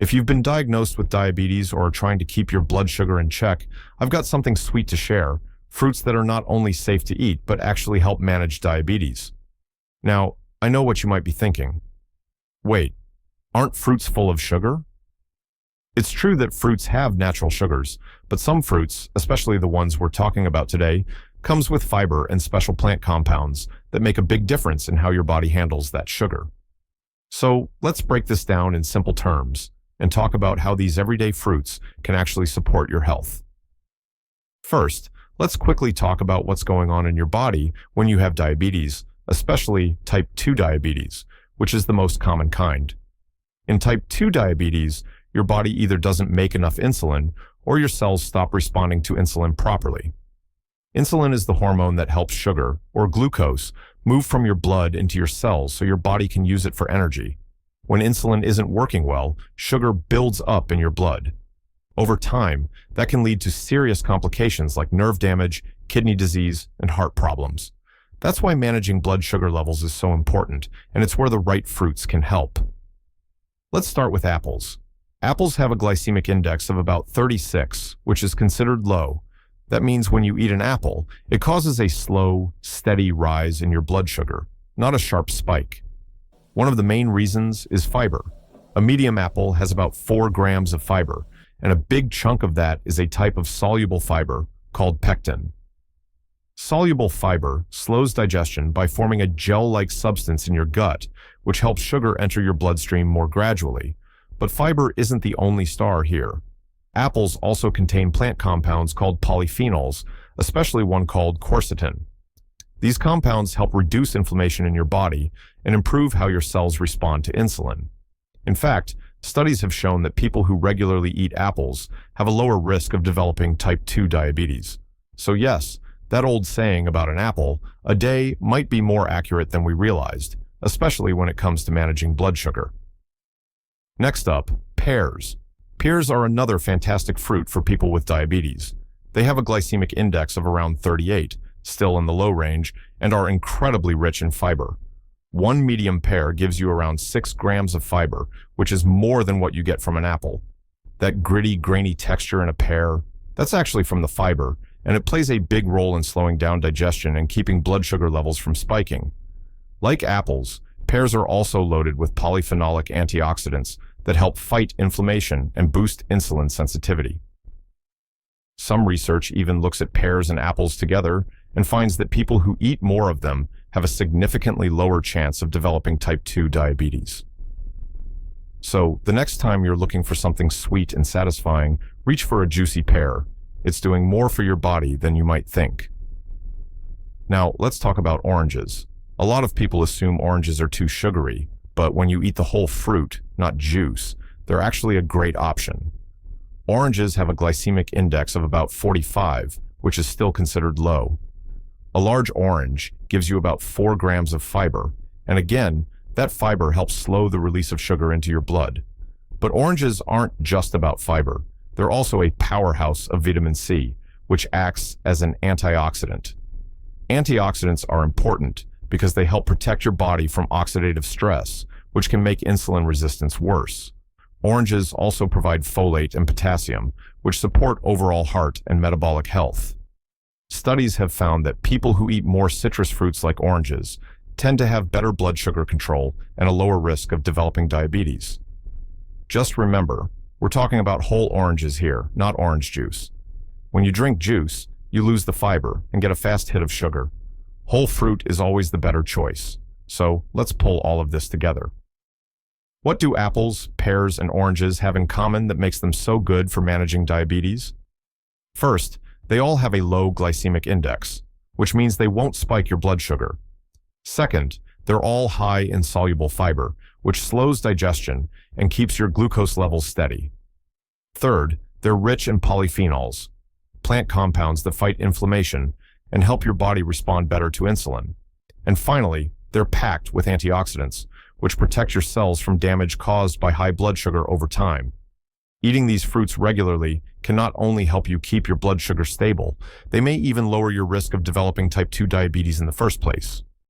If you've been diagnosed with diabetes or are trying to keep your blood sugar in check, I've got something sweet to share, fruits that are not only safe to eat, but actually help manage diabetes. Now, I know what you might be thinking. Wait, aren't fruits full of sugar? It's true that fruits have natural sugars, but some fruits, especially the ones we're talking about today, comes with fiber and special plant compounds that make a big difference in how your body handles that sugar. So let's break this down in simple terms and talk about how these everyday fruits can actually support your health. First, let's quickly talk about what's going on in your body when you have diabetes, especially type 2 diabetes, which is the most common kind. In type 2 diabetes, your body either doesn't make enough insulin or your cells stop responding to insulin properly. Insulin is the hormone that helps sugar, or glucose, move from your blood into your cells so your body can use it for energy. When insulin isn't working well, sugar builds up in your blood. Over time, that can lead to serious complications like nerve damage, kidney disease, and heart problems. That's why managing blood sugar levels is so important, and it's where the right fruits can help. Let's start with apples. Apples have a glycemic index of about 36, which is considered low. That means when you eat an apple, it causes a slow, steady rise in your blood sugar, not a sharp spike. One of the main reasons is fiber. A medium apple has about 4 grams of fiber, and a big chunk of that is a type of soluble fiber called pectin. Soluble fiber slows digestion by forming a gel-like substance in your gut, which helps sugar enter your bloodstream more gradually. But fiber isn't the only star here. Apples also contain plant compounds called polyphenols, especially one called quercetin. These compounds help reduce inflammation in your body and improve how your cells respond to insulin. In fact, studies have shown that people who regularly eat apples have a lower risk of developing type 2 diabetes. So yes, that old saying about an apple a day might be more accurate than we realized, especially when it comes to managing blood sugar. Next up, pears. Pears are another fantastic fruit for people with diabetes. They have a glycemic index of around 38, still in the low range, and are incredibly rich in fiber. One medium pear gives you around 6 grams of fiber, which is more than what you get from an apple. That gritty, grainy texture in a pear, that's actually from the fiber, and it plays a big role in slowing down digestion and keeping blood sugar levels from spiking. Like apples, pears are also loaded with polyphenolic antioxidants that help fight inflammation and boost insulin sensitivity. Some research even looks at pears and apples together and finds that people who eat more of them have a significantly lower chance of developing type 2 diabetes. So, the next time you're looking for something sweet and satisfying, reach for a juicy pear. It's doing more for your body than you might think. Now, let's talk about oranges. A lot of people assume oranges are too sugary, but when you eat the whole fruit, not juice, they're actually a great option. Oranges have a glycemic index of about 45, which is still considered low. A large orange gives you about 4 grams of fiber, and again, that fiber helps slow the release of sugar into your blood. But oranges aren't just about fiber. They're also a powerhouse of vitamin C, which acts as an antioxidant. Antioxidants are important because they help protect your body from oxidative stress, which can make insulin resistance worse. Oranges also provide folate and potassium, which support overall heart and metabolic health. Studies have found that people who eat more citrus fruits like oranges tend to have better blood sugar control and a lower risk of developing diabetes. Just remember, we're talking about whole oranges here, not orange juice. When you drink juice, you lose the fiber and get a fast hit of sugar. Whole fruit is always the better choice. So let's pull all of this together. What do apples, pears, and oranges have in common that makes them so good for managing diabetes? First, they all have a low glycemic index, which means they won't spike your blood sugar. Second, they're all high in soluble fiber, which slows digestion and keeps your glucose levels steady. Third, they're rich in polyphenols, plant compounds that fight inflammation and help your body respond better to insulin. And finally, they're packed with antioxidants, which protect your cells from damage caused by high blood sugar over time. Eating these fruits regularly can not only help you keep your blood sugar stable, they may even lower your risk of developing type 2 diabetes in the first place.